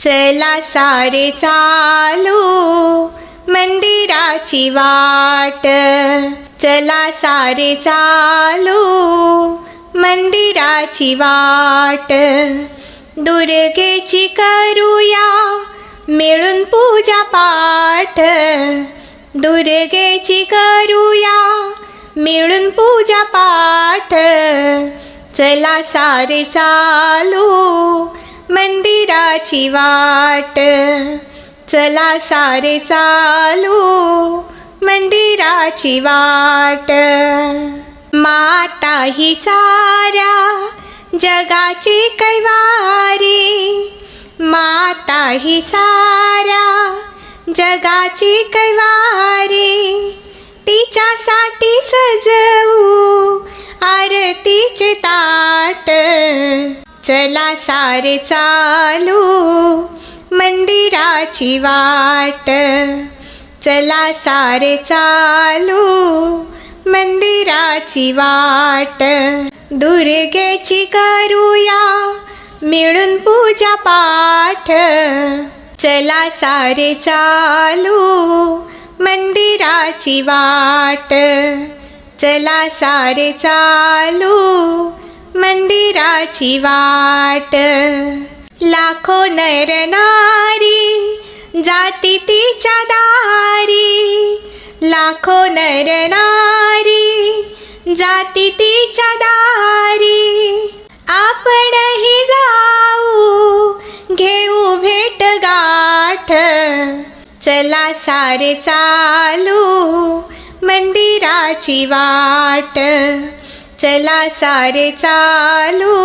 चला सारे चालू मंदिराची वाट, चला सारे चालू मंदिराची वाट. दुर्गेची करूया मिळून पूजा पाठ, दुर्गेची करूया मिळून पूजा पाठ. चला सारे चालू मंदिराची वाट, चला सारे चालू मंदिराची वाट. माता ही साऱ्या जगाची कैवारी, माता ही साऱ्या जगाची कैवारी. तिच्यासाठी सजवू आरतीचे ताट, चला सारे चालू मंदिराची वाट, चला सारे चालू मंदिराची वाट. दुर्गेची करूया मिळून पूजा पाठ, चला सारे चालू मंदिराची वाट, चला सारे चालू मंदिराची वाट. लाखो नर नारी जाती तिच्या दारी, लाखो नर नारी जाती तिच्या दारी. आपणही जाऊ घेऊ भेट गाठ, चला सारे चालू मंदिराची वाट, चला सारे चालू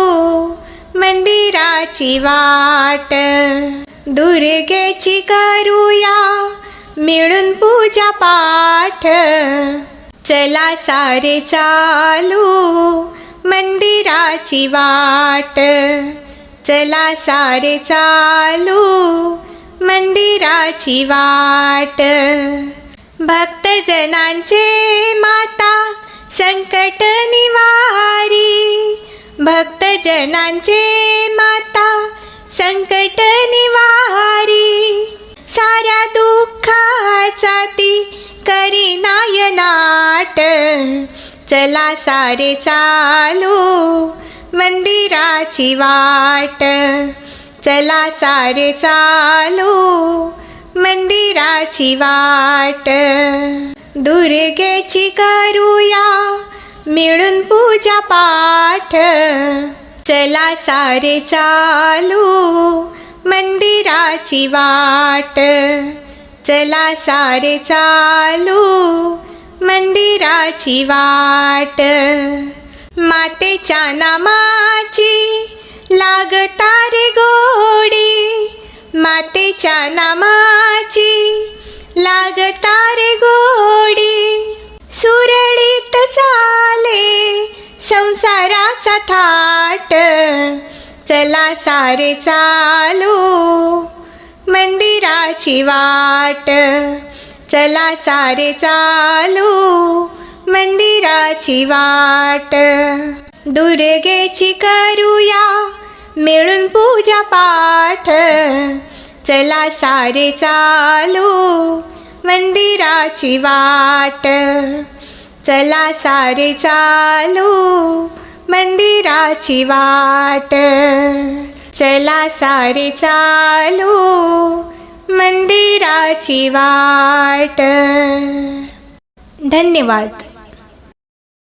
मंदिराची वाट. दुर्गेची करूया मिळून पूजा पाठ, चला सारे चालू मंदिराची वाट, चला सारे चालू मंदिराची वाट. भक्तजनांचे माता संकट निवारी, भक्तजनांचे माता संकट निवारी. साऱ्या दुःखाचा ती करी नायनाट, चला सारे चालू मंदिराची वाट, चला सारे चालू मंदिराची वाट. दुर्गेची करूया मिळून पूजा पाठ, चला सारे चालू मंदिराची वाट, चला सारे चालू मंदिराची वाट. मातेच्या नामाची लागता रे गोडी, मातेच्या नामाची लागता रे गोडी. सुरळीत चाले संसाराचा थाट, चला सारे चालू मंदिराची वाट, चला सारे चालू मंदिराची वाट. दुर्गेची करूया मिळून पूजा पाठ, चला सारे चालू मंदिराची वाट, चला सारे चालू मंदिराची वाट, चला सारे चालू मंदिराची वाट. धन्यवाद.